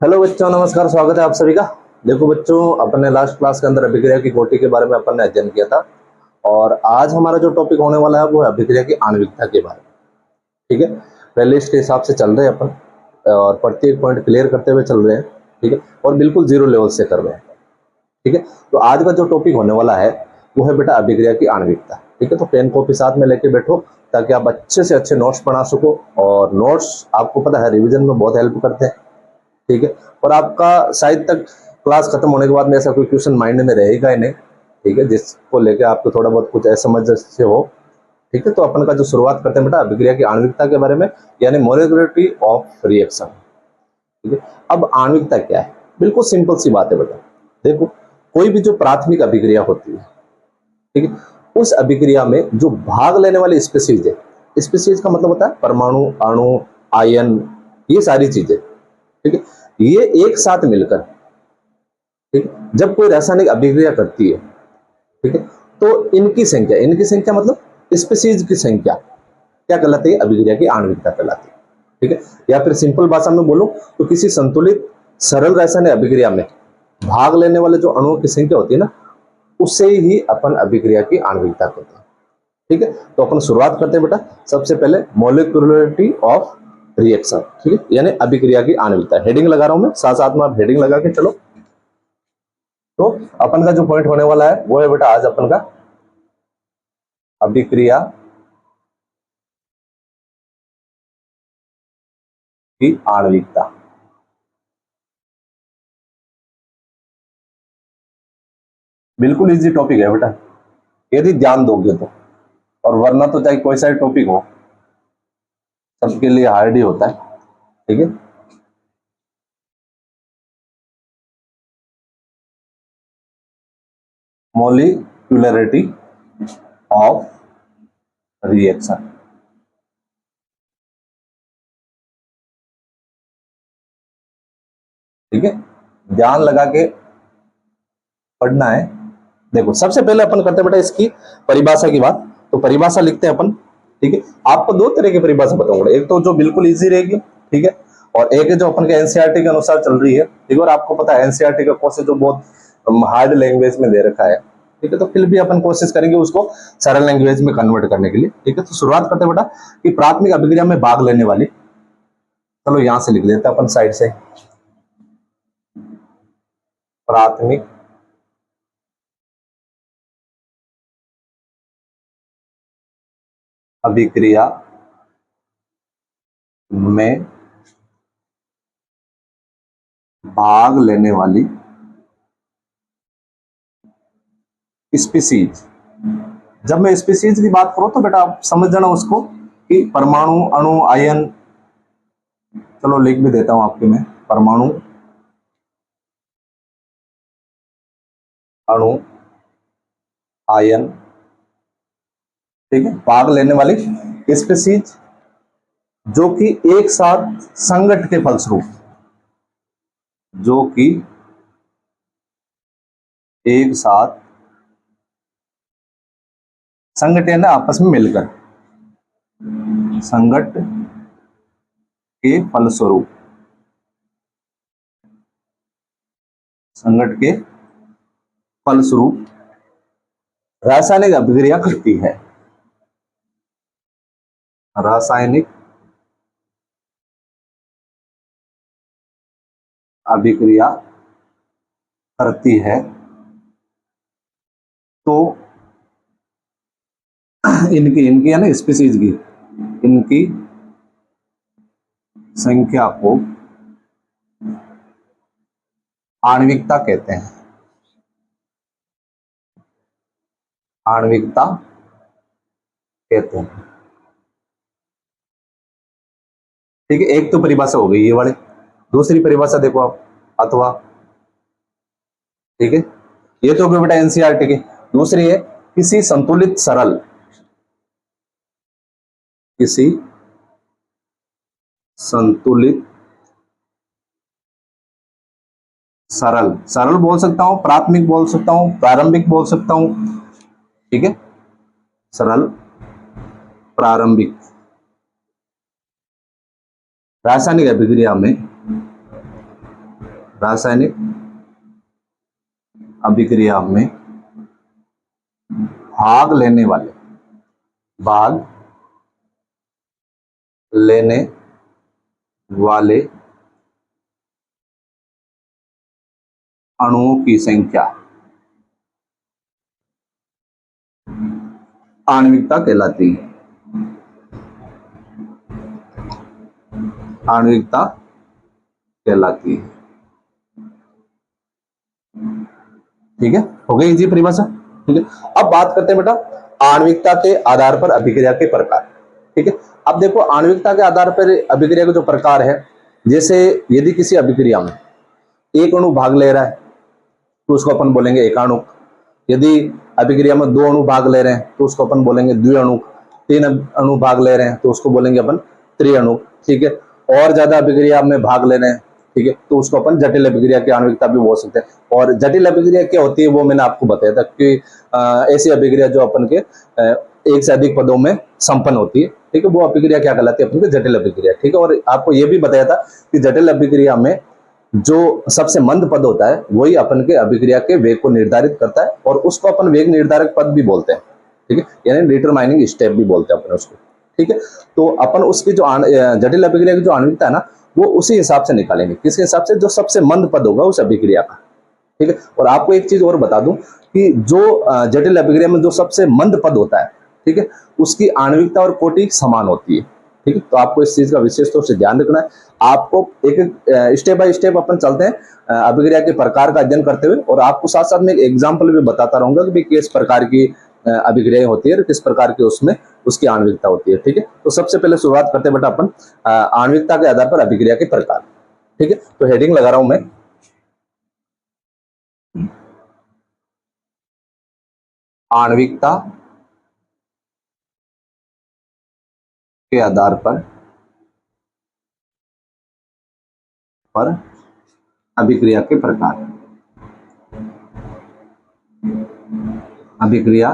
Hello बच्चों, नमस्कार। स्वागत है आप सभी का। देखो बच्चों, अपन ने लास्ट क्लास के अंदर अभिक्रिया की कोटि के बारे में अपन ने अध्ययन किया था और आज हमारा जो टॉपिक होने वाला है वो है अभिक्रिया की आणविकता के बारे में। ठीक है, पहले इसके हिसाब से चल रहे हैं अपन और प्रत्येक पॉइंट क्लियर करते हुए चल रहे हैं। ठीक है, और बिल्कुल जीरो लेवल से कर रहे हैं। ठीक है, तो आज का जो टॉपिक होने वाला है वो है बेटा अभिक्रिया की आणविकता। ठीक है, तो पेन कॉपी साथ में लेके बैठो ताकि आप अच्छे से अच्छे नोट्स बना सको। और नोट्स आपको पता है रिविजन में बहुत हेल्प करते हैं। ठीक है, और आपका शायद तक क्लास खत्म होने के बाद में ऐसा कोई क्वेश्चन माइंड में रहेगा ही नहीं। ठीक है, जिसको लेके आपको थोड़ा बहुत कुछ असमंजस से हो। ठीक है, तो अपन का जो शुरुआत करते हैं बेटा अभिक्रिया की आणविकता के बारे में, यानी मोलिकुलरिटी ऑफ रिएक्शन। ठीक है, अब आणविकता क्या है? बिल्कुल सिंपल सी बात है बेटा। देखो, कोई भी जो प्राथमिक अभिक्रिया होती है, ठीक है, उस अभिक्रिया में जो भाग लेने वाली स्पीशीज है, स्पीशीज का मतलब होता है परमाणु, अणु, आयन, ये सारी चीजें। ठीक है, ये एक साथ मिलकर, ठीक है, जब कोई रासायनिक अभिक्रिया करती है, ठीक है, तो इनकी संख्या मतलब स्पीशीज की संख्या क्या कहलाती है? अभिक्रिया की आणविकता कहलाती है। ठीक है, या फिर सिंपल भाषा में बोलो तो किसी संतुलित सरल रासायनिक अभिक्रिया में भाग लेने वाले जो अणुओं की संख्या होती है ना, उससे ही अपन अभिक्रिया की आणविकता कहते हैं। ठीक है, तो अपन शुरुआत करते हैं बेटा सबसे पहले मोलिकुलरिटी ऑफ रिएक्शन। ठीक है, यानी अभिक्रिया की आणविकता। हेडिंग लगा रहा हूं मैं, साथ साथ में आप हेडिंग लगा के चलो। तो अपन का जो पॉइंट होने वाला है वो है बेटा आज अपन का अभिक्रिया की आणविकता। बिल्कुल इजी टॉपिक है बेटा, यदि ध्यान दोगे तो। और वरना तो चाहे कोई सा टॉपिक हो, सबके लिए हार्ड ही होता है। ठीक है, मोलिकुलरिटी ऑफ रिएक्शन। ठीक है, ध्यान लगा के पढ़ना है। देखो, सबसे पहले अपन करते हैं बेटा इसकी परिभाषा की बात। तो परिभाषा लिखते हैं अपन। ठीक है, आपको दो तरह की परिभाषा बताऊंगा, एक तो जो बिल्कुल इजी रहेगी, ठीक है, और एक है जो अपन के एनसीईआरटी के अनुसार चल रही है। ठीक है, और आपको पता है एनसीईआरटी का कोर्स जो बहुत हार्ड लैंग्वेज में दे रखा है। ठीक है, तो फिर भी अपन कोशिश करेंगे उसको सरल लैंग्वेज में कन्वर्ट करने के लिए। ठीक है, तो शुरुआत करते हैं बेटा कि प्राथमिक अभिक्रिया में भाग लेने वाली, चलो यहां से लिख लेते हैं अपन साइड से, प्राथमिक अभिक्रिया में भाग लेने वाली स्पीसीज। जब मैं स्पीसीज की बात करूं तो बेटा आप समझ जाना उसको कि परमाणु, अणु, आयन, चलो लिख भी देता हूं आपके में, परमाणु, अणु, आयन, ठीक है, भाग लेने वाली स्पीसीज जो कि एक साथ संगठ के फलस्वरूप, जो कि एक साथ संगठ है ना, आपस में मिलकर, संगठ के फलस्वरूप, संगठ के फलस्वरूप रासायनिक अभिक्रिया करती है। रासायनिक अभिक्रिया करती है तो इनकी इनकी है ना स्पीसीज की, इनकी संख्या को आणविकता कहते हैं। आणविकता कहते हैं। ठीक है, एक तो परिभाषा हो गई ये वाली। दूसरी परिभाषा देखो आप, अथवा, ठीक है, ये तो हो गई बेटा एनसीईआरटी की। दूसरी है किसी संतुलित सरल, किसी संतुलित सरल, सरल बोल सकता हूं, प्राथमिक बोल सकता हूं, प्रारंभिक बोल सकता हूं। ठीक है, सरल प्रारंभिक रासायनिक अभिक्रिया में रासायनिक अभिक्रिया में भाग लेने वाले अणुओं की संख्या आणविकता कहलाती है। आणविकता कहलाती है। ठीक है, हो गई इजी परिभाषा। ठीक है, अब बात करते हैं बेटा आणविकता के आधार पर अभिक्रिया के प्रकार। ठीक है, अब देखो आणविकता के आधार पर अभिक्रिया के जो प्रकार है, जैसे यदि किसी अभिक्रिया में एक अणु भाग ले रहा है तो उसको अपन बोलेंगे एकाणुक। यदि अभिक्रिया में दो अणु भाग ले रहे हैं तो उसको अपन बोलेंगे द्विअणुक। तीन अणु भाग ले रहे हैं तो उसको बोलेंगे अपन त्रिअणुक। ठीक है, और ज्यादा अभिक्रिया में भाग ले रहे हैं, ठीक है, तो उसको अपन जटिल अभिक्रिया की आणविकता भी बोल सकते हैं। और जटिल अभिक्रिया क्या होती है वो मैंने आपको बताया था कि ऐसी अभिक्रिया जो अपन के एक से अधिक पदों में संपन्न होती है। ठीक है, वो अभिक्रिया क्या कहलाती है? अपन की जटिल अभिक्रिया। ठीक है, और आपको ये भी बताया था कि जटिल अभिक्रिया में जो सबसे मंद पद होता है वही अपन के अभिक्रिया के वेग को निर्धारित करता है, और उसको अपन वेग निर्धारक पद भी बोलते हैं। ठीक है, यानी डिटरमाइनिंग स्टेप भी बोलते हैं अपन उसको। ठीक है, तो अपन उसकी जो जटिल अभिक्रिया की जो आणविकता है ना, वो उसी हिसाब से निकालेंगे। किसके हिसाब से? जो सबसे मंद पद होगा उस अभिक्रिया का। ठीक है, और आपको एक चीज और बता दूं कि जो जटिल अभिक्रिया में जो सबसे मंद पद होता है, ठीक है, उसकी आणविकता और कोटि समान होती है। ठीक है, तो आपको इस चीज का विशेष तौर से ध्यान रखना है। आपको एक स्टेप बाय स्टेप अपन चलते हैं अभिक्रिया के प्रकार का अध्ययन करते हुए, और आपको साथ साथ में एक एग्जाम्पल भी बताता रहूंगा कि किस प्रकार की अभिक्रिया होती है और किस प्रकार की उसमें उसकी आणविकता होती है। ठीक है, तो सबसे पहले शुरुआत करते हैं बेटा अपन आणविकता के आधार पर अभिक्रिया के प्रकार। ठीक है, तो हेडिंग लगा रहा हूं मैं, आणविकता के आधार पर अभिक्रिया के प्रकार। अभिक्रिया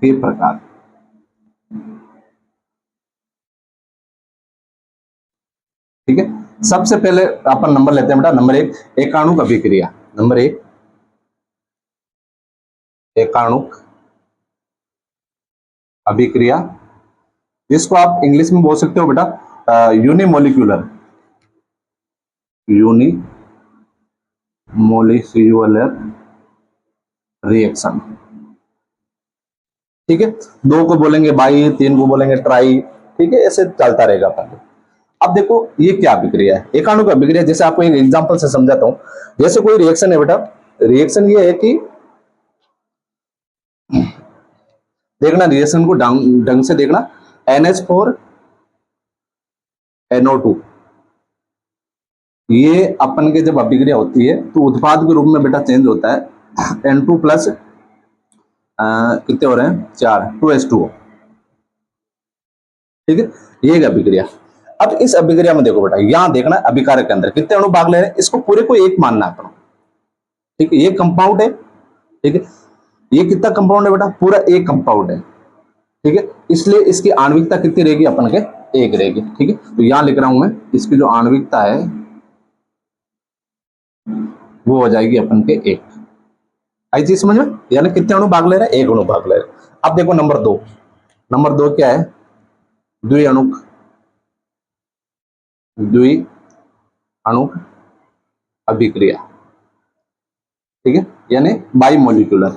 के प्रकार। ठीक है, सबसे पहले अपन नंबर लेते हैं बेटा, नंबर एक, एकाणुक अभिक्रिया। नंबर एक, एकाणुक अभिक्रिया, जिसको आप इंग्लिश में बोल सकते हो बेटा यूनिमोलिक्यूलर रिएक्शन। ठीक है, दो को बोलेंगे बाई, तीन को बोलेंगे ट्राई। ठीक है, ऐसे चलता रहेगा अपन। अब देखो ये क्या अभिक्रिया है? एकाणुक अभिक्रिया, जैसे आपको एक एग्जांपल से समझाता हूं। जैसे कोई रिएक्शन है बेटा, रिएक्शन ये है कि देखना, रिएक्शन को ढंग से देखना, NH4 NO2, ये अपन के जब अभिक्रिया होती है तो उत्पाद के रूप में बेटा चेंज होता है N2 प्लस कितने हो रहे हैं? 4, 2H2O। ठीक है, ये एक अभिक्रिया। अब इस अभिक्रिया में देखो बेटा, यहां देखना अभिकारक के अंदर कितने अणु भाग ले रहे हैं, इसको पूरे को एक मानना है अपना। ठीक है, ये कंपाउंड है। ठीक है, ये कितना कंपाउंड है बेटा? पूरा एक कंपाउंड है। ठीक है, इसलिए इसकी आणविकता कितनी रहेगी? अपन के एक रहेगी। ठीक है, तो यहां लिख रहा हूं मैं, इसकी जो आणविकता है वो हो जाएगी अपन के एक। आई चीज समझ में? यानी कितने अणु भाग ले रहे हैं? एक अणु भाग ले रहे हैं। अब देखो नंबर दो, नंबर दो क्या है? द्विअणुक अभिक्रिया। ठीक है, यानी बाइमोलिक्यूलर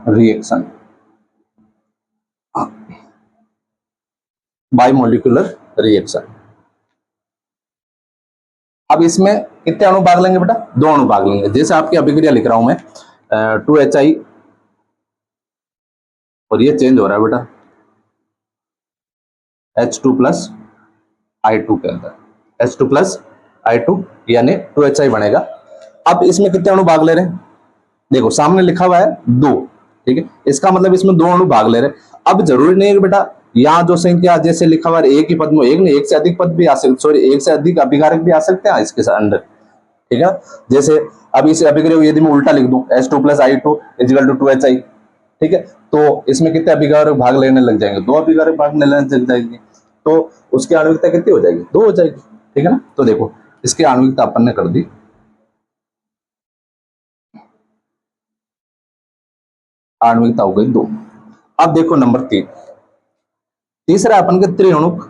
रिएक्शन, बाइमोलिक्यूलर रिएक्शन। अब इसमें कितने अणु भाग लेंगे बेटा? दो अणु भाग लेंगे। जैसे आपकी अभिक्रिया लिख रहा हूं मैं 2HI, और ये चेंज हो रहा है बेटा H2 प्लस I2 के अंदर, H2 प्लस I2 यानी 2HI बनेगा। अब इसमें कितने अणु भाग ले रहे हैं? देखो सामने लिखा हुआ है 2। ठीक है, इसका मतलब इसमें दो अणु भाग ले रहे हैं। अब जरूरी नहीं है कि बेटा यहाँ जो संख्या जैसे लिखा हुआ है एक ही पद में, एक नहीं, एक से अधिक पद भी आ सकते, सॉरी एक से अधिक अभिकारक भी आ सकते हैं इसके अंदर। ठीक है, जैसे अब इस अभिक्रिया को यदि मैं उल्टा लिख दूं H2 plus I2 equal to 2HI, ठीक है, तो इसमें कितने अभिकारक भाग लेने लग जाएंगे? दो अभिकारक भाग लेने लग जाएंगे। तो उसकी आणविकता कितनी हो जाएगी, 2 हो जाएगी, ठीक है ना। तो देखो इसकी आणविकता अपन ने कर दी, आणविकता हो गई 2। अब देखो नंबर 3, तीसरा अपन के त्रिअणुक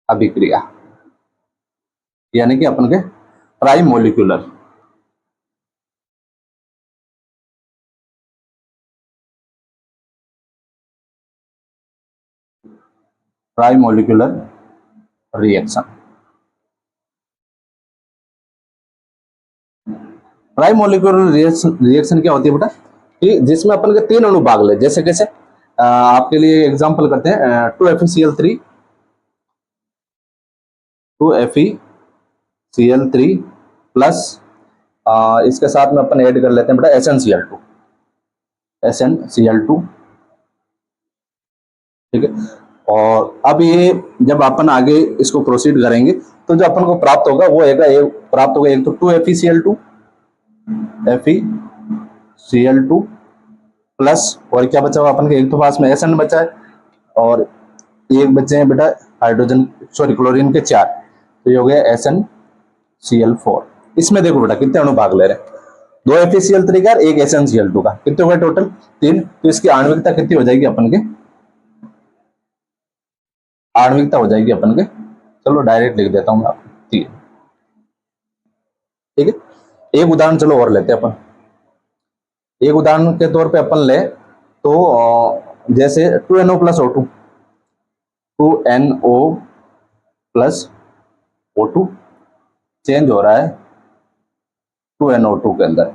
अभिक्रिया, यानी कि अपन के try molecular reaction. Try molecular reaction क्या होती है बेटा, कि जिसमें अपन के 3 अणु भाग ले, जैसे कैसे आपके लिए एग्जांपल करते हैं 2FeCl3 प्लस इसके साथ में अपन ऐड कर लेते हैं बेटा SnCl2, ठीक है। और अब ये जब अपन आगे इसको प्रोसीड करेंगे तो जो अपन को प्राप्त होगा वो एक तो 2FeCl2 प्लस, और क्या बचा हुआ अपन के, एक तो पास में Sn बचा है और एक बचे हैं बेटा क्लोरीन के 4, तो ये हो गया SnCl4। इसमें देखो बेटा कितने अणु भाग ले रहे हैं, 2FeCl3 का, एक SnCl2 का, कितने हो गए टोटल 3। तो इसकी आणविकता कितनी हो जाएगी अपन के, आणविकता हो जाएगी अपन के, चलो डायरेक्ट लिख देता हूं मैं आपको 3, ठीक है। एक उदाहरण चलो और लेते हैं अपन, एक उदाहरण के तौर पे अपन ले तो जैसे 2NO plus O2, 2NO plus O2 change हो रहा है 2NO2 के अंदर,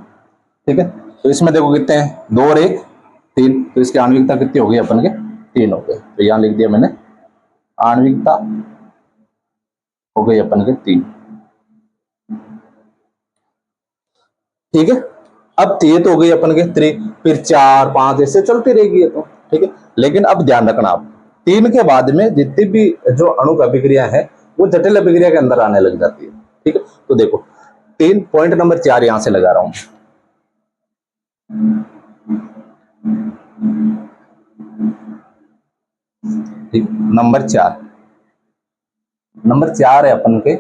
ठीक है। तो इसमें देखो कितने हैं, 2 और 1 3, तो इसकी आणविकता कितनी हो गई अपन के, 3 हो गए। तो यहां लिख दिया मैंने, आणविकता हो गई अपन के 3, ठीक है। अब ये तो हो गई अपन के 3, फिर 4 5 ऐसे चलती रहेगी ये तो, ठीक है। लेकिन अब ध्यान रखना आप, 3 के बाद में जितनी भी जो अणु अभिक्रिया है वो जटिल अभिक्रिया के अंदर आने लग जाती है, ठीक है। तो देखो 3 पॉइंट नंबर 4 यहां से लगा रहा हूं, ठीक। नंबर 4 है अपन के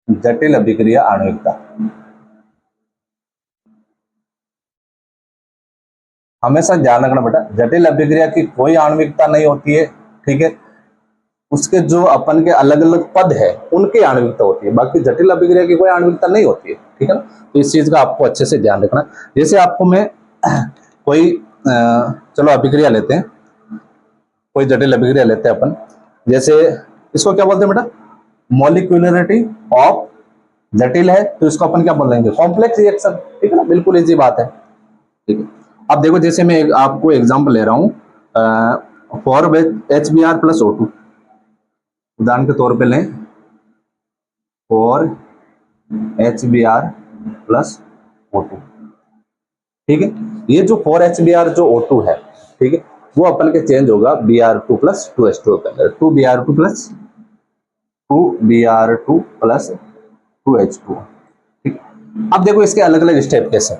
जटिल अभिक्रिया आणविकता। हमेशा ध्यान रखना बेटा, जटिल अभिक्रिया की कोई आणविकता नहीं होती है, ठीक है। उसके जो अपन के अलग अलग पद है उनकी आणविकता होती है, बाकी जटिल अभिक्रिया की कोई आणविकता नहीं होती है, ठीक है ना। तो इस चीज का आपको अच्छे से ध्यान रखना। जैसे आपको मैं कोई चलो अभिक्रिया लेते हैं, कोई जटिल अभिक्रिया लेते हैं अपन, जैसे इसको क्या बोलते हैं बेटा, मॉलिक्यूलरिटी ऑफ, जटिल है तो इसको अपन क्या बोलेंगे, कॉम्प्लेक्स रिएक्शन, ठीक है ना, बिल्कुल इजी बात है, ठीक है। अब देखो जैसे मैं आपको एग्जांपल ले रहा हूं फॉर HBr प्लस O2, उदाहरण के तौर पे लें फॉर HBr प्लस O2, ठीक है। ये जो 4HBr जो O2 है, ठीक है, वो अपन के चेंज होगा Br2 प्लस 2H2 के अंदर, 2Br2 प्लस 2H2, ठीक। अब देखो इसके अलग अलग स्टेप कैसे,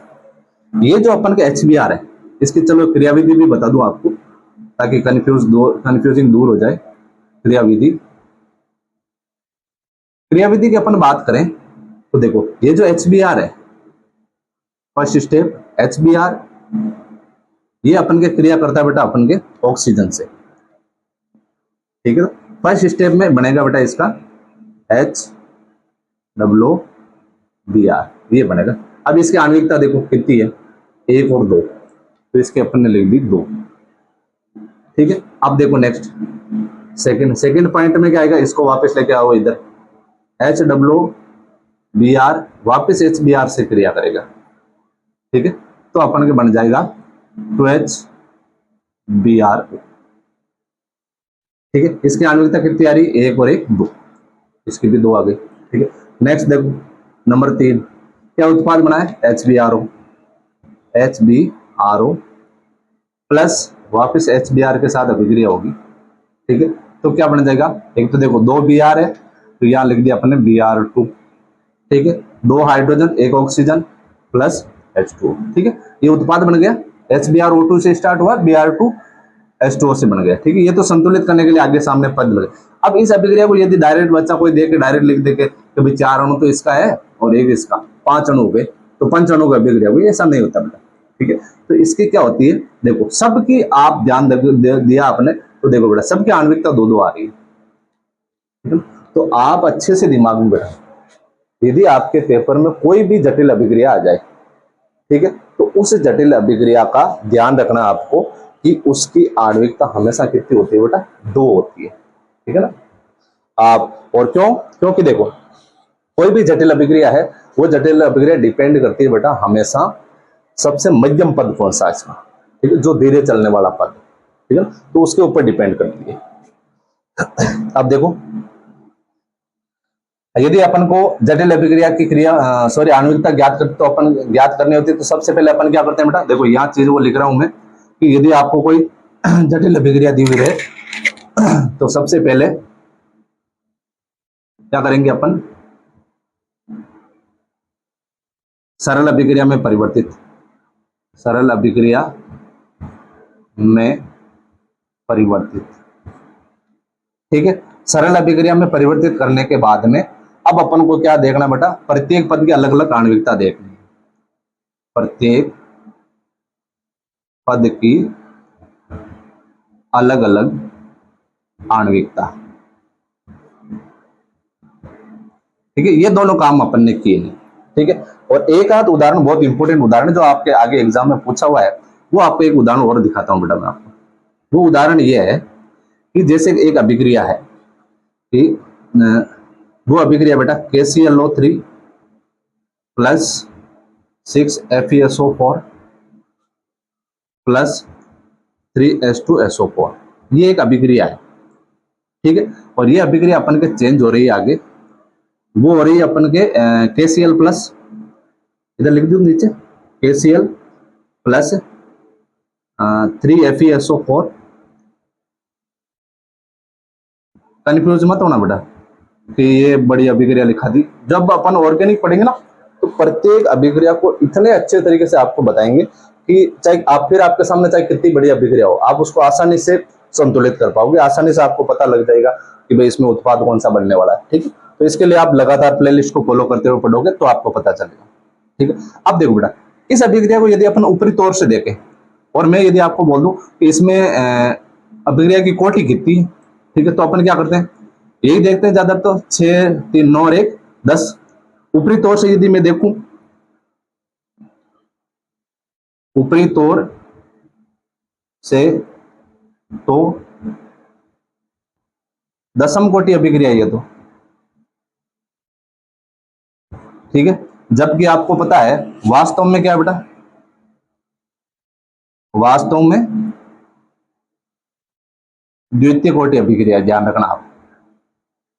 ये जो अपन के HBr है इसकी चलो क्रियाविधि भी बता दूं आपको ताकि कंफ्यूजिंग दूर हो जाए। क्रियाविधि की अपन बात करें तो देखो ये जो HBr है, फर्स्ट स्टेप HBr, ये अपन के क्रिया करता है बेटा अपन के ऑक्सीजन से, ठीक है। फर्स्ट स्टेप में बनेगा बेटा इसका HBr, ये बनेगा। अब इसकी आणविकता देखो कितनी है, 1 और 2, तो इसके अपन ने लिख दी 2, ठीक है। अब देखो नेक्स्ट सेकंड पॉइंट में क्या आएगा, इसको वापस लेके आओ इधर, HBr वापस HBr से क्रिया करेगा, ठीक है। तो अपन के बन जाएगा 2HBr, ठीक है। इसकी आणविकता कितनी आ रही, 1 और 1 2, इसकी भी 2 आ गई, ठीक है। नेक्स्ट देखो नंबर 3, क्या उत्पाद बना है, HBrO प्लस वापस HBr के साथ अभिक्रिया होगी, ठीक है। तो क्या बन जाएगा, एक तो देखो 2 Br है तो यहां लिख दिया अपने Br2, ठीक है। दो हाइड्रोजन एक ऑक्सीजन प्लस H2। ठीक है, ये उत्पाद बन गया, HBrO2 से स्टार्ट हुआ, Br2H2O से बन गया। ठीक है, ये तो संतुलित करने के लिए आगे सामने पद लगे। अब इस अभिक्रिया को यदि डायरेक्ट बच्चा कोई दे के डायरेक्ट लिख दे के भाई 4 अणु तो इसका है और एक इसका, 5 अणु पे तो पंच अणु का अभिक्रिया हुई, ऐसा नहीं होता बेटा। ठीक है, तो इसकी क्या होती है, देखो सबकी आप ध्यान दिया आपने तो देखो बेटा सबकी आणविकता 2-2 आ रही है। ठीक है, तो आप अच्छे से दिमाग में बैठा, यदि आपके पेपर में कोई भी जटिल अभिक्रिया आ जाए, ठीक है, तो उस जटिल अभिक्रिया का ध्यान रखना आपको कि उसकी आणविकता हमेशा कितनी होती है बेटा, 2 होती है। ठीक है ना आप, और क्यों, क्योंकि देखो कोई भी जटिल अभिक्रिया है, वो जटिल अभिक्रिया डिपेंड करती है बेटा हमेशा सबसे मध्यम पद कौन सा है इसका, ठीक है, जो धीरे चलने वाला पद, ठीक है, तो उसके ऊपर डिपेंड करती है। अब देखो यदि अपन को जटिल अभिक्रिया की क्रिया आणविकता ज्ञात करते तो अपन ज्ञात करनी होती है, तो सबसे पहले अपन क्या करते हैं बेटा, देखो यहाँ चीज वो लिख रहा हूं मैं कि यदि आपको कोई जटिल अभिक्रिया दी हुई है तो सबसे पहले क्या करेंगे अपन, सरल अभिक्रिया में परिवर्तित, सरल अभिक्रिया में परिवर्तित। ठीक है, सरल अभिक्रिया में परिवर्तित करने के बाद में अब अपन को क्या देखना बेटा, प्रत्येक पद की अलग अलग आणविकता देखनी है, प्रत्येक पद की अलग अलग आणविकता। ठीक है, ये दोनों काम अपन ने किए हैं। ठीक है, और एक आध उदाहरण, बहुत इंपॉर्टेंट उदाहरण जो आपके आगे एग्जाम में पूछा हुआ है, वो आपको एक उदाहरण और दिखाता हूं बेटा मैं आपको। वो उदाहरण ये है कि जैसे एक अभिक्रिया है कि वो अभिक्रिया बेटा KClO3 plus 6FeSO4 plus 3H2SO4, ये एक अभिक्रिया है। ठीक है, और ये अभिक्रिया अपन के चेंज हो रही है आगे, वो हो रही है अपन के KCl प्लस, इधर लिख दूं नीचे, KCl प्लस 3FeSO4। कंफ्यूज मत होना बेटा कि ये बड़ी अभिक्रिया लिखा दी, जब अपन ऑर्गेनिक पढ़ेंगे ना तो प्रत्येक अभिक्रिया को इतने अच्छे तरीके से आपको बताएंगे कि चाहे आप फिर आपके सामने चाहे कितनी बड़ी अभिक्रिया हो, आप उसको आसानी से संतुलित कर पाओगे, आसानी से आपको पता लग जाएगा कि भाई इसमें उत्पाद कौन सा बनने वाला है। ठीक है, तो इसके लिए आप लगातार प्लेलिस्ट को फॉलो करते हुए पढ़ोगे तो आपको पता चलेगा। ठीक है, अब देखो बेटा इस अभिक्रिया को यदि अपन ऊपरी तौर से देखें और मैं यदि आपको बोल दूं कि इसमें अभिक्रिया की कोटि कितनी है, ठीक है, तो अपन क्या करते हैं, यही देखते हैं ज्यादा, तो 6, 3, 9 और 1, 10। ऊपरी तौर से यदि मैं देखूं, ऊपरी तौर से तो 10वीं कोटि अभिक्रिया ये तो, ठीक है, जबकि आपको पता है वास्तव में क्या है बेटा, वास्तव में द्वितीय कोटि अभिक्रिया, ध्यान रखना आप,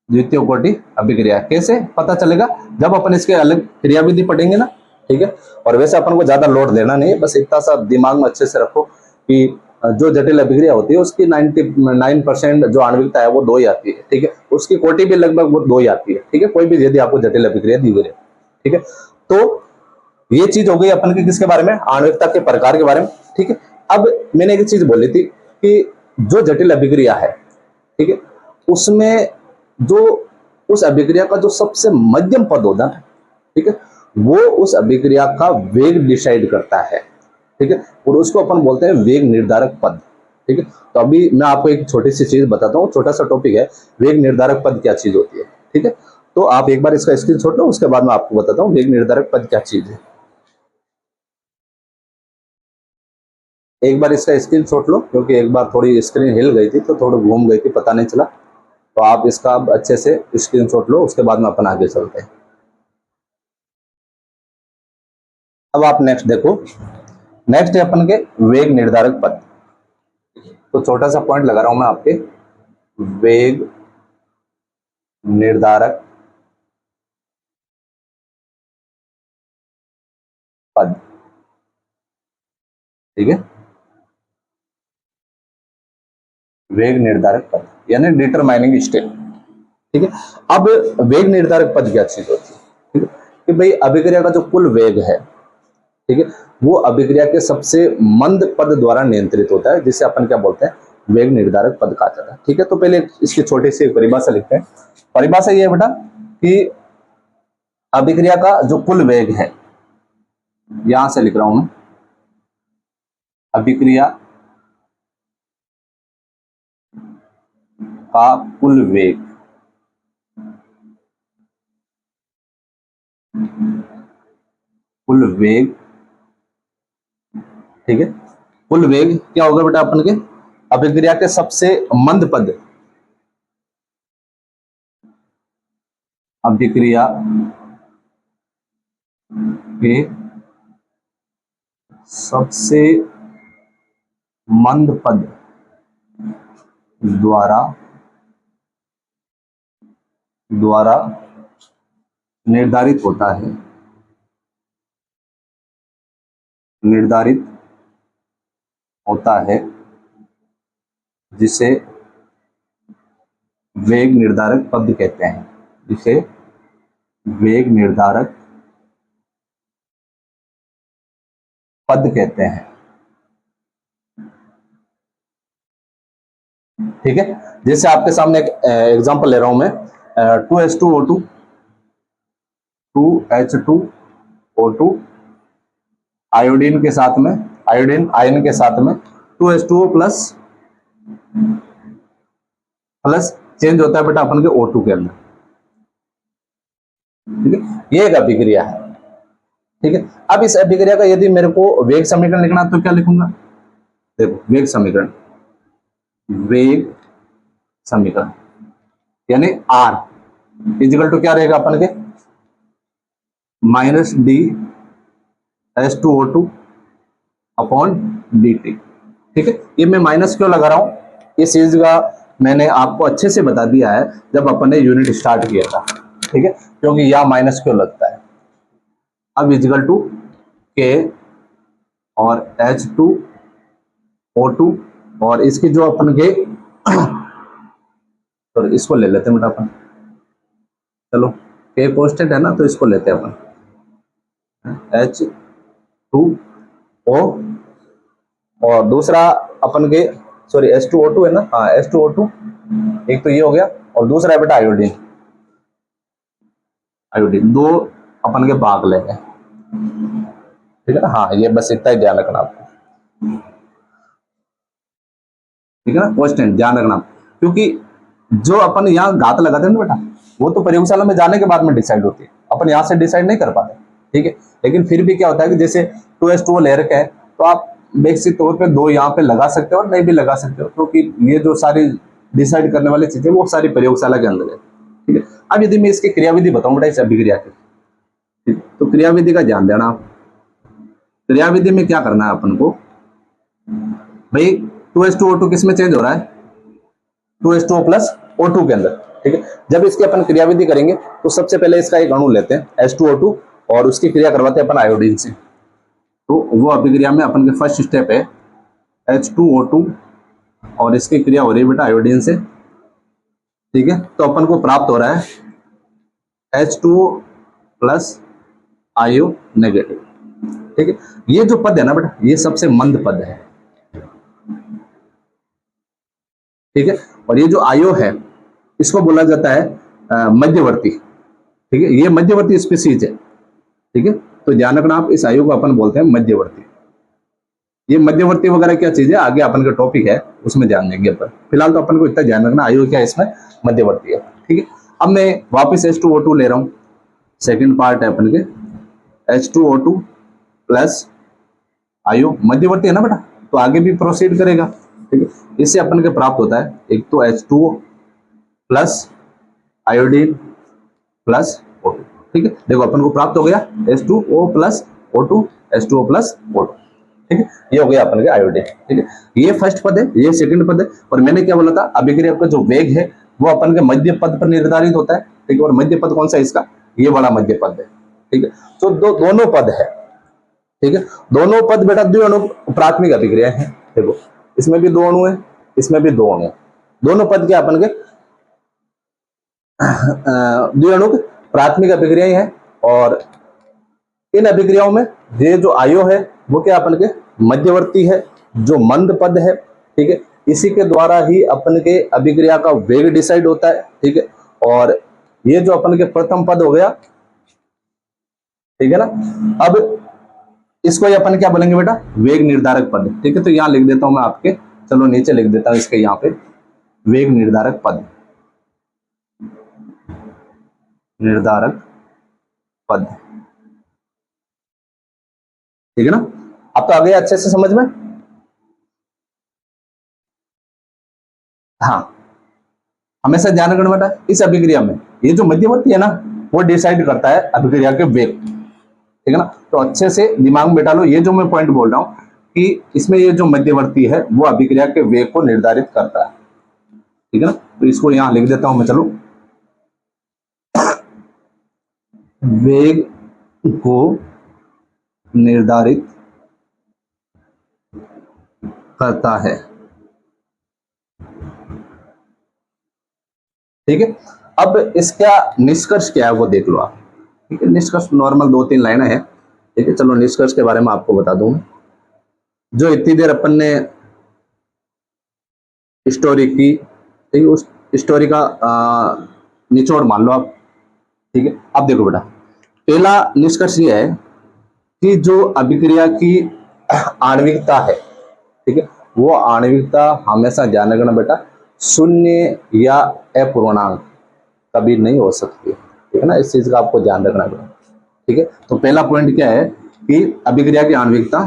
द्वितीय कोटि अभिक्रिया। कैसे पता चलेगा, जब अपन इसके अलग क्रियाविधि पढ़ेंगे ना। ठीक है, और वैसे अपन को ज्यादा लोड देना नहीं है, बस इतना सा दिमाग में अच्छे से रखो कि जो जटिल अभिक्रिया होती है उसकी 99% जो आणविकता है वो 2 ही आती है। ठीक है, उसकी कोटि भी लगभग वो 2 ही आती है। ठीक है, कोई भी यदि आपको जटिल अभिक्रिया दी हुई है। ठीक है, तो ये चीज हो गई अपन की किसके बारे में, आणविकता के प्रकार के बारे में। ठीक है, अब मैंने एक चीज बोली थी कि जो जटिल अभिक्रिया है, ठीक है, उसमें जो उस अभिक्रिया का जो सबसे मध्यम पद होता है, ठीक है, वो उस अभिक्रिया का वेग डिसाइड करता है। ठीक है, और उसको अपन बोलते हैं वेग निर्धारक पद। ठीक है, तो अभी मैं आपको एक छोटी सी चीज बताता हूँ, छोटा सा टॉपिक है, वेग निर्धारक पद क्या चीज होती है। ठीक है, तो आप एक बार इसका स्क्रीनशॉट लो, उसके बाद मैं आपको बताता हूँ वेग निर्धारक पद क्या चीज है। एक बार इसका स्क्रीनशॉट लो, क्योंकि एक बार थोड़ी स्क्रीन हिल गई थी तो थोड़ा घूम गई थी, पता नहीं चला, तो आप इसका अब अच्छे से स्क्रीनशॉट लो, उसके बाद में अपन आगे चलते हैं। अब आप नेक्स्ट देखो, नेक्स्ट है अपन के वेग निर्धारक पद। तो छोटा सा पॉइंट लगा रहा हूं मैं आपके, वेग निर्धारक पद। ठीक है, वेग निर्धारक पद यानी डिटरमाइनिंग स्टेप। ठीक है, अब वेग निर्धारक पद क्या चीज होती है। ठीक है, कि भाई अभिक्रिया का जो कुल वेग है, ठीक है, वो अभिक्रिया के सबसे मंद पद द्वारा नियंत्रित होता है, जिसे अपन क्या बोलते हैं, वेग निर्धारक पद कहा जाता है। ठीक है, तो पहले इसकी छोटी सी परिभाषा लिखते हैं। परिभाषा ये है बेटा कि अभिक्रिया का जो कुल वेग है, यहां से लिख रहा हूं मैं, अभिक्रिया का कुल वेग, कुल वेग, ठीक है, कुल वेग क्या होगा बेटा अपन के, अभिक्रिया के सबसे मंद पद, अभिक्रिया के सबसे मंद पद द्वारा निर्धारित होता है, निर्धारित होता है, जिसे वेग निर्धारक पद कहते हैं, जिसे वेग निर्धारक पद कहते हैं। ठीक है, जैसे आपके सामने एक एग्जांपल ले रहा हूं मैं, 2H2O2, 2H2O2 आयोडीन के साथ में, आयोडीन आयन के साथ में 2H2O प्लस प्लस चेंज होता है बेटा अपन के O2 के अंदर। ठीक है, ये एक अभिक्रिया है। ठीक है, अब इस अभिक्रिया का यदि मेरे को वेग समीकरण लिखना तो क्या लिखूंगा, देखो वेग समीकरण, वेग समीकरण यानी R इजिकल टू क्या रहेगा अपन के, minus D H2O2 upon dt। ठीक है, ये मैं माइनस क्यों लगा रहा हूं, इस चीज का मैंने आपको अच्छे से बता दिया है जब अपन ने यूनिट स्टार्ट किया था। ठीक है, क्योंकि यह माइनस क्यों लगता है। अब इजिकल टू K और H2O2 और इसकी जो अपन के तो इसको ले लेते हैं बेटा अपन, चलो K कांस्टेंट है ना, तो इसको लेते हैं अपन H2O और दूसरा अपन के सॉरी H2O2 है ना, हाँ H2O2, एक तो ये हो गया और दूसरा है बेटा आयोडीन, आयोडीन दो अपन के भाग ले गए। ठीक है ना, हाँ ये बस इतना ही ध्यान रखना आपको। ठीक है ना, कांस्टेंट ध्यान रखना, क्योंकि जो अपन यहाँ घात लगाते हैं ना बेटा, वो तो प्रयोगशाला में जाने के बाद में डिसाइड होती है, अपन यहाँ से डिसाइड नहीं कर पाते। ठीक है, लेकिन फिर भी क्या होता है कि जैसे 2H2O ले रखे हैं तो आप बेसिक तौर पे दो यहाँ पे लगा सकते हो और नहीं भी लगा सकते हो, क्योंकि ये जो सारी डिसाइड करने वाली चीजें वो सारी प्रयोगशाला के अंदर है। ठीक है, अब यदि मैं इसकी क्रियाविधि बताऊं बेटा इस अभिक्रिया की, तो क्रियाविधि का ध्यान देना आप। क्रियाविधि में क्या करना है अपन को, भाई 2H2O2 किस में चेंज हो रहा है, 2H2O प्लस O2 के अंदर। ठीक है, जब इसकी अपन क्रियाविधि करेंगे तो सबसे पहले इसका एक अणु लेते हैं H2O2 और उसकी क्रिया करवाते हैं अपन आयोडीन से। तो वो अभिक्रिया में अपन के फर्स्ट स्टेप है H2O2 और इसकी क्रिया हो रही है बेटा आयोडीन से। ठीक है, तो अपन को प्राप्त हो रहा है H2O प्लस आयो नेगेटिव। ठीक है, ये जो पद है ना बेटा, ये सबसे मंद पद है। ठीक है, और ये जो आयो है इसको बोला जाता है मध्यवर्ती। ठीक है, ये मध्यवर्ती स्पीसीज है। ठीक है, तो ध्यान रखना आप, इस आयु को अपन बोलते हैं मध्यवर्ती। ये मध्यवर्ती वगैरह क्या चीज है, आगे अपन का टॉपिक है उसमें ध्यान देंगे अपन, फिलहाल तो अपन को इतना ध्यान रखना आयु क्या है इसमें, मध्यवर्ती है। ठीक है, अब मैं वापस H2O2 ले रहा हूं, सेकेंड पार्ट है अपन के H2O2 प्लस आयु, मध्यवर्ती है ना बेटा, तो आगे भी प्रोसीड करेगा। ठीक है, इससे अपन के प्राप्त होता है एक तो H2O plus iodine plus O2। ठीक है, देखो अपन को प्राप्त हो गया H2O plus O2, H2O plus O2। ठीक है, ये हो गया अपन के आयोडीन। ठीक है, ये फर्स्ट पद है, ये सेकंड पद है, और मैंने क्या बोला था, अभिक्रिया का जो वेग है वो अपन के मध्य पद पर निर्धारित होता है। ठीक है, और मध्य पद कौन सा है इसका, ये वाला मध्य पद है। ठीक है, तो दोनों पद है। ठीक है, दोनों पद बेटा द्विअणु प्राथमिक अभिक्रिया है। देखो इसमें भी दो अणु है, इसमें भी दो अणु है, दोनों पद क्या अपन के द्विअणु प्राथमिक अभिक्रिया है। और इन अभिक्रियाओं में ये जो आयो है वो क्या अपन के मध्यवर्ती है, जो मंद पद है, ठीक है। इसी के द्वारा ही अपन के अभिक्रिया का वेग डिसाइड होता है, ठीक है। और ये जो अपन के प्रथम पद हो गया, ठीक है ना। अब इसको ही अपन क्या बोलेंगे बेटा, वेग निर्धारक पद, ठीक है। तो यहां लिख देता हूं मैं आपके, चलो नीचे लिख देता हूं इसके यहाँ पे, वेग निर्धारक पद, निर्धारक पद, ठीक है ना। अब तो आ गया अच्छे से समझ में। हाँ, हमेशा ध्यान रखना बेटा, इस अभिक्रिया में ये जो मध्यवर्ती है ना, वो डिसाइड करता है अभिक्रिया के वेग, ठीक है ना। तो अच्छे से दिमाग में बैठा लो, ये जो मैं पॉइंट बोल रहा हूं कि इसमें ये जो मध्यवर्ती है वो अभिक्रिया के वेग को निर्धारित करता है, ठीक है ना। तो इसको यहां लिख देता हूं मैं, चलो, वेग को निर्धारित करता है, ठीक है। अब इसका निष्कर्ष क्या है वो देख लो आप, ठीक है। निष्कर्ष नॉर्मल 2-3 लाइनें हैं, ठीक है। चलो निष्कर्ष के बारे में आपको बता दूं मैं। जो इतनी देर अपन ने स्टोरी की, ठीक है, उस स्टोरी का निचोड़ मान लो आप, ठीक है। अब देखो बेटा, पहला निष्कर्ष ये है कि जो अभिक्रिया की आणविकता है, ठीक है, वो आणविकता हमेशा ध्यान रखना बेटा, शून्य या अपूर्णांक कभी नहीं हो सकती, ठीक है ना। इस चीज का आपको ध्यान रखना बेटा, ठीक है। तो पहला पॉइंट क्या है कि अभिक्रिया की आणविकता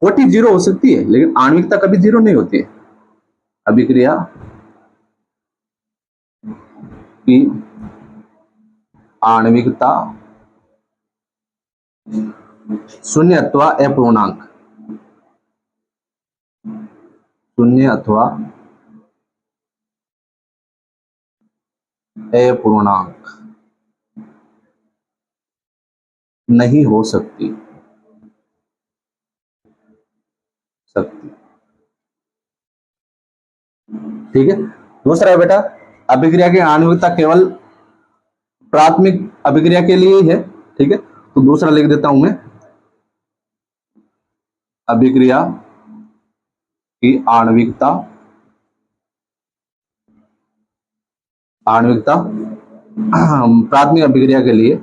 कोटि जीरो हो सकती है, लेकिन आणविकता कभी जीरो नहीं होती है। अभिक्रिया की आणविकता शून्य अथवा अपूर्णांक, शून्य अथवा अपूर्णांक नहीं हो सकती, ठीक है। दूसरा है बेटा, अभिक्रिया की आणविकता केवल प्राथमिक अभिक्रिया के लिए ही है, ठीक है। तो दूसरा लिख देता हूं मैं, अभिक्रिया की आणविकता, आणविकता प्राथमिक अभिक्रिया के लिए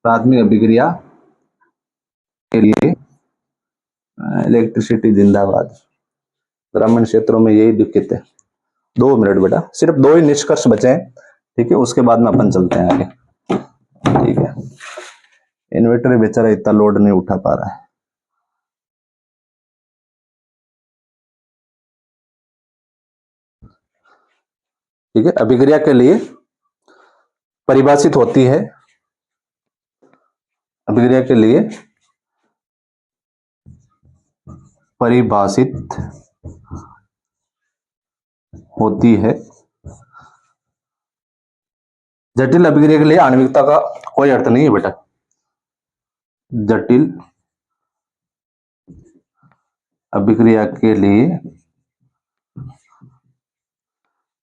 प्राथमिक अभिक्रिया के लिए इलेक्ट्रिसिटी जिंदाबाद, ग्रामीण क्षेत्रों में यही दिक्कत है। 2 मिनट बेटा, सिर्फ 2 ही निष्कर्ष बचे हैं, ठीक है। उसके बाद में अपन चलते हैं आगे, ठीक है। इन्वर्टर बेचारा इतना लोड नहीं उठा पा रहा है, ठीक है। अभिक्रिया के लिए परिभाषित होती है, अभिक्रिया के लिए परिभाषित होती है, जटिल अभिक्रिया के लिए आणविकता का कोई अर्थ नहीं है बेटा, जटिल अभिक्रिया के लिए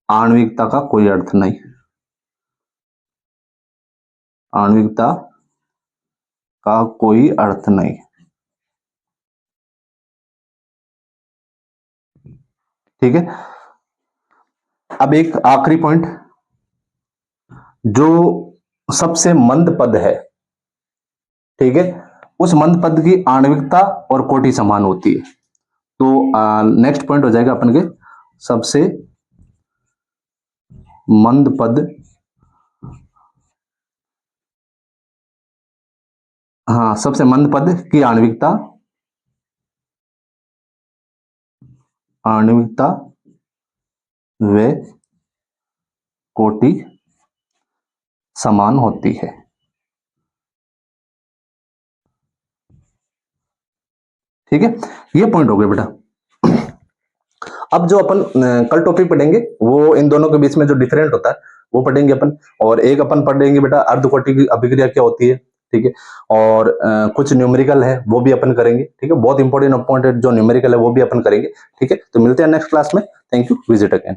आणविकता का कोई अर्थ नहीं, आणविकता का कोई अर्थ नहीं, ठीक है। अब एक आखिरी पॉइंट, जो सबसे मंद पद है, ठीक है, उस मंद पद की आणविकता और कोटि समान होती है। तो नेक्स्ट पॉइंट हो जाएगा अपन के, सबसे मंद पद, हाँ, सबसे मंद पद की आणविकता, आणविकता व कोटि समान होती है, ठीक है। ये पॉइंट हो गया बेटा। अब जो अपन कल टॉपिक पढ़ेंगे वो इन दोनों के बीच में जो डिफरेंट होता है वो पढ़ेंगे अपन, और एक अपन पढ़ेंगे बेटा अर्धकोटि की अभिक्रिया क्या होती है, ठीक है। और कुछ न्यूमेरिकल है वो भी अपन करेंगे, ठीक है। बहुत इंपॉर्टेंट जो न्यूमेरिकल है वो भी अपन करेंगे, ठीक है। तो मिलते हैं नेक्स्ट क्लास में। Thank you, visit again.